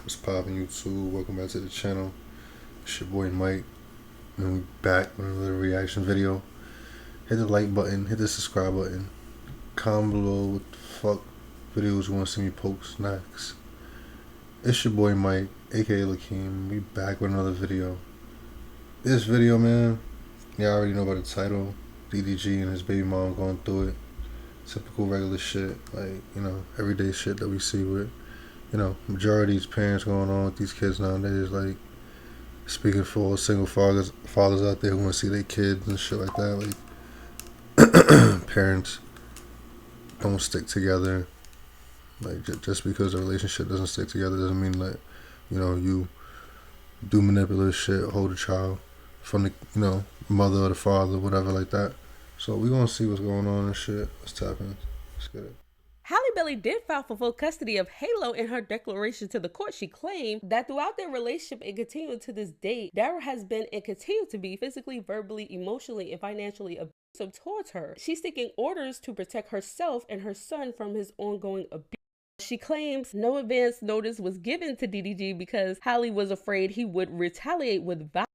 What's poppin' YouTube? Welcome back to the channel. It's your boy Mike, and we back with another reaction video. Hit the like button, hit the subscribe button, comment below what the fuck videos you want to see me post next. It's your boy Mike, aka Leakym. We back with another video. This video, man, y'all already know about the title. DDG and his baby mom going through it. Typical regular shit, like, everyday shit that we see with, majority of these parents going on with these kids nowadays. Like, speaking for all single fathers out there who want to see their kids and shit like that. Like, parents don't stick together. Like, just because a relationship doesn't stick together doesn't mean that, you do manipulative shit, hold a child from the, mother or the father, whatever like that. So we gonna see what's going on and shit. Let's tap in. Let's get it. Halle Bailey did file for full custody of Halo. In her declaration to the court, she claimed that throughout their relationship and continuing to this date, Daryl has been and continued to be physically, verbally, emotionally, and financially abusive towards her. She's seeking orders to protect herself and her son from his ongoing abuse. She claims no advance notice was given to DDG because Halle was afraid he would retaliate with violence.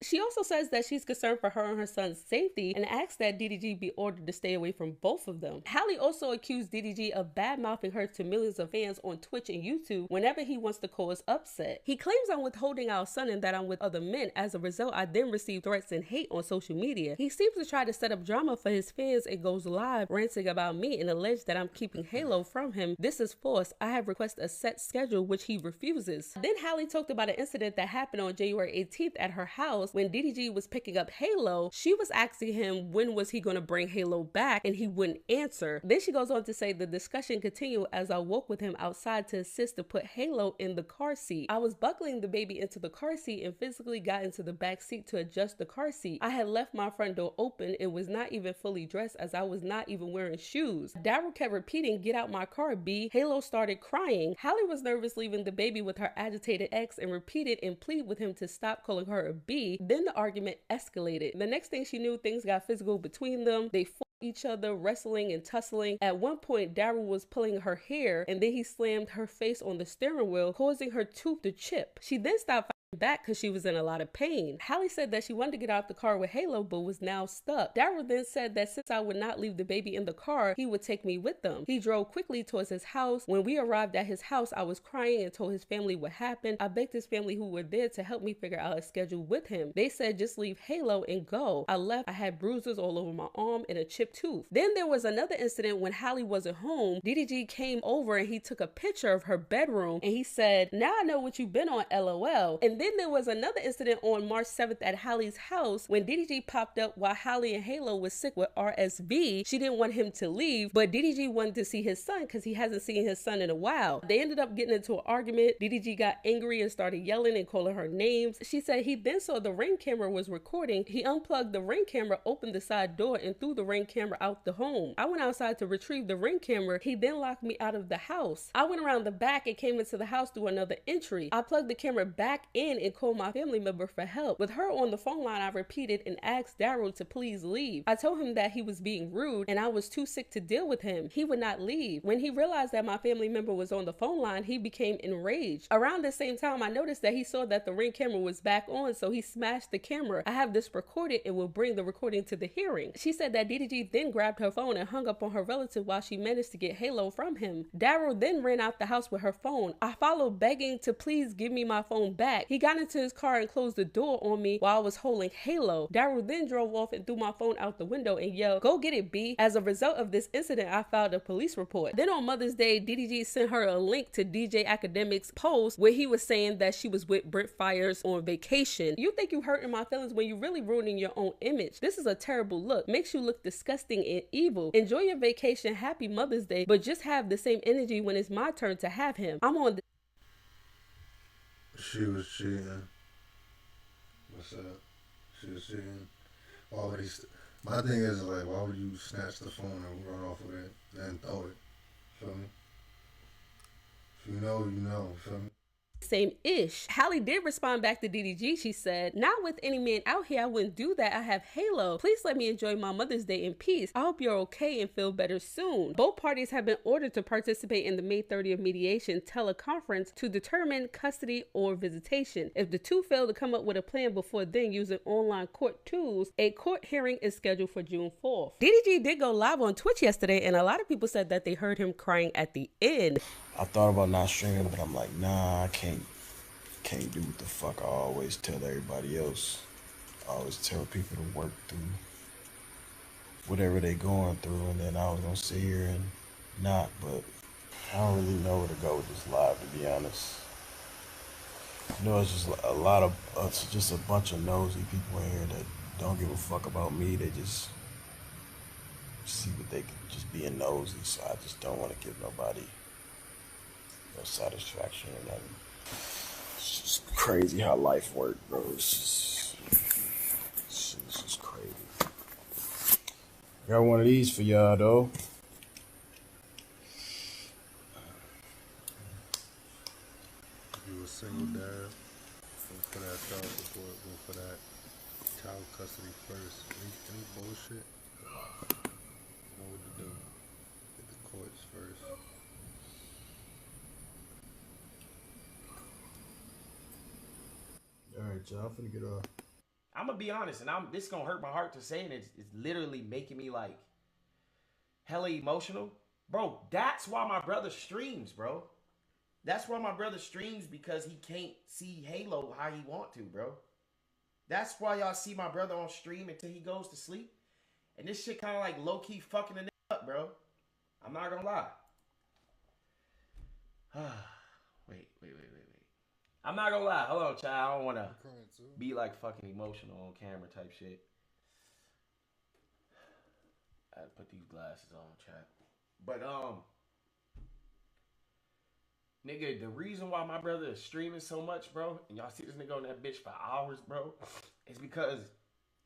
She also says that she's concerned for her and her son's safety and asks that DDG be ordered to stay away from both of them. Halle also accused DDG of bad-mouthing her to millions of fans on Twitch and YouTube whenever he wants to cause upset. He claims I'm withholding our son and that I'm with other men. As a result, I then receive threats and hate on social media. He seems to try to set up drama for his fans and goes live ranting about me and allege that I'm keeping Halo from him. This is false. I have requested a set schedule, which he refuses. Then Halle talked about an incident that happened on January 18th at her house. When DDG was picking up Halo, she was asking him when was he going to bring Halo back, and he wouldn't answer. Then she goes on to say the discussion continued as I walked with him outside to assist to put Halo in the car seat. I was buckling the baby into the car seat and physically got into the back seat to adjust the car seat. I had left my front door open and was not even fully dressed as I was not even wearing shoes. Daryl kept repeating, "Get out my car, B." Halo started crying. Halle was nervous leaving the baby with her agitated ex and repeated and pleaded with him to stop calling her a B. Then the argument escalated. The next thing she knew, things got physical between them. They fought each other, wrestling and tussling. At one point, Daryl was pulling her hair and then he slammed her face on the steering wheel, causing her tooth to chip. She then stopped back because she was in a lot of pain. Halle said that she wanted to get out the car with Halo but was now stuck. Daryl then said that since I would not leave the baby in the car, he would take me with them. He drove quickly towards his house. When we arrived at his house, I was crying and told his family what happened. I begged his family who were there to help me figure out a schedule with him. They said just leave Halo and go. I left. I had bruises all over my arm and a chipped tooth. Then there was another incident when Halle wasn't home. DDG came over and he took a picture of her bedroom and he said, "Now I know what you've been on, LOL." And then there was another incident on March 7th at Halle's house when DDG popped up while Halle and Halo was sick with RSV. She didn't want him to leave, but DDG wanted to see his son because he hasn't seen his son in a while. They ended up getting into an argument. DDG got angry and started yelling and calling her names. She said he then saw the Ring camera was recording. He unplugged the Ring camera, opened the side door, and threw the Ring camera out the home. I went outside to retrieve the Ring camera. He then locked me out of the house. I went around the back and came into the house through another entry. I plugged the camera back in and called my family member for help. With her on the phone line, I repeated and asked Daryl to please leave. I told him that he was being rude and I was too sick to deal with him. He would not leave. When he realized that my family member was on the phone line, he became enraged. Around the same time, I noticed that he saw that the Ring camera was back on, so he smashed the camera. I have this recorded and will bring the recording to the hearing. She said that DDG then grabbed her phone and hung up on her relative while she managed to get Halo from him. Daryl then ran out the house with her phone. I followed begging to please give me my phone back. He got into his car and closed the door on me while I was holding Halo. Daryl then drove off and threw my phone out the window and yelled, "Go get it, B." As a result of this incident, I filed a police report. Then on Mother's Day, DDG sent her a link to DJ Academic's post where he was saying that she was with Brent Fires on vacation. You think you hurting my feelings when you really ruining your own image. This is a terrible look. Makes you look disgusting and evil. Enjoy your vacation. Happy Mother's Day, but just have the same energy when it's my turn to have him. I'm on the She was cheating. What's up? She was cheating. Why would he? My thing is like, why would you snatch the phone and run off with it, then throw it? Feel me? If you know, you know. Feel me? same ish. Halle did respond back to DDG. She said, "Not with any man out here, I wouldn't do that. I have Halo. Please let me enjoy my Mother's Day in peace. I hope you're okay and feel better soon." Both parties have been ordered to participate in the May 30th mediation teleconference to determine custody or visitation. If the two fail to come up with a plan before then using online court tools, a court hearing is scheduled for June 4th. DDG did go live on Twitch yesterday, and a lot of people said that they heard him crying at the end. I thought about not streaming, but I'm like, nah, I can't do what the fuck I always tell everybody else. I always tell people to work through whatever they going through, and then I was gonna sit here and not, but I don't really know where to go with this live, to be honest. You know, it's just it's just a bunch of nosy people in here that don't give a fuck about me. They just see what they can, just being nosy, so I just don't want to give nobody no satisfaction or nothing. It's just crazy how life works, bro. It's just crazy. Got one of these for y'all, though. You a single dad, go for that child support, go for that child custody first. Any bullshit, you know what to do. Get the courts first. Alright, y'all, I'm finna get off. I'm gonna be honest, and this gonna hurt my heart to say, and it's literally making me like hella emotional, bro. That's why my brother streams, bro. That's why my brother streams, because he can't see Halo how he want to, bro. That's why y'all see my brother on stream until he goes to sleep, and this shit kind of like low key fucking the nigga up, bro. I'm not gonna lie. Wait. I'm not gonna lie. Hold on, child. I don't wanna be like fucking emotional on camera type shit. I had to put these glasses on, chat. But nigga, the reason why my brother is streaming so much, bro, and y'all see this nigga on that bitch for hours, bro, is because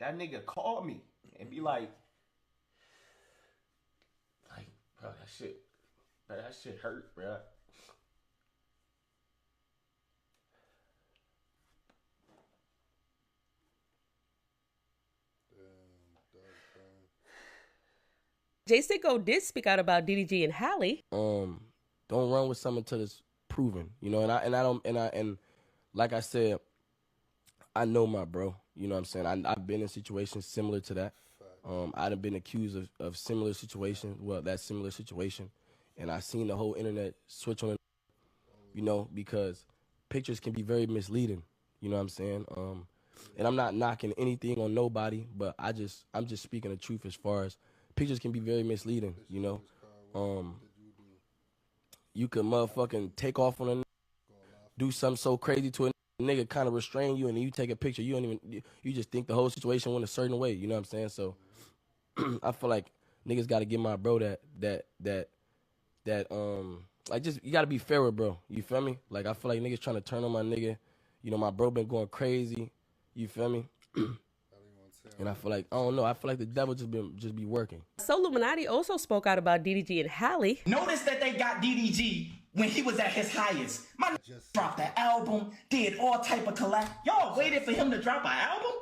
that nigga called me and be like, bro, that shit hurt, bro. Jay Sicko did speak out about DDG and Halle. Don't run with something until it's proven, you know. And like I said, I know my bro. You know what I'm saying? I've been in situations similar to that. I've been accused of similar situations. Well, that similar situation, and I seen the whole internet switch on it. You know, because pictures can be very misleading. You know what I'm saying? And I'm not knocking anything on nobody, but I'm just speaking the truth as far as pictures can be very misleading, you know. You could motherfucking take off on a do something so crazy to a nigga, kind of restrain you, and then you take a picture. You just think the whole situation went a certain way. You know what I'm saying? So I feel like niggas got to give my bro that like, just, you got to be fair with bro. You feel me? Like, I feel like niggas trying to turn on my nigga. You know, my bro been going crazy. You feel me? And I feel like, I don't know, I feel like the devil just be working. So Illuminati also spoke out about DDG and Halle. Notice that they got DDG when he was at his highest. My dropped the album, did all type of collab. Y'all waited for him to drop an album?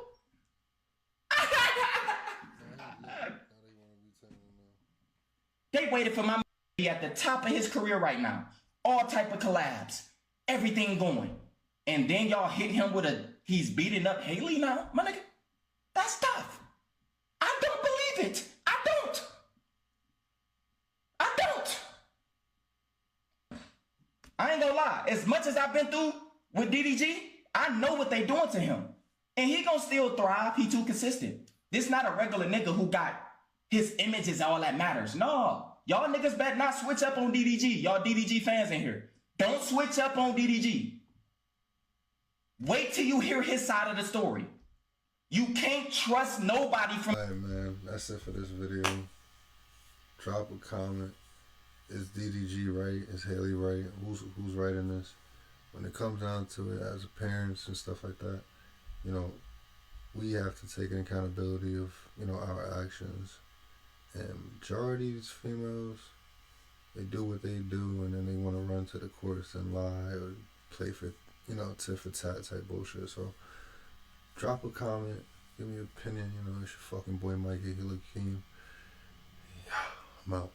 They waited for my to be at the top of his career right now. All type of collabs. Everything going. And then y'all hit him with he's beating up Haley now? My nigga, that's tough. I don't believe it. I don't. I ain't gonna lie. As much as I've been through with DDG, I know what they doing to him. And he gonna still thrive. He too consistent. This not a regular nigga who got his image is all that matters. No. Y'all niggas better not switch up on DDG. Y'all DDG fans in here. Don't switch up on DDG. Wait till you hear his side of the story. You can't trust nobody from... Alright, man. That's it for this video. Drop a comment. Is DDG right? Is Haley right? Who's right in this? When it comes down to it, as parents and stuff like that, you know, we have to take an accountability of, you know, our actions. And majority of these females, they do what they do, and then they want to run to the courts and lie or play you know, tit for tat type bullshit. So drop a comment, give me an opinion. You know, it's your fucking boy Mikey. Leakym. I'm out.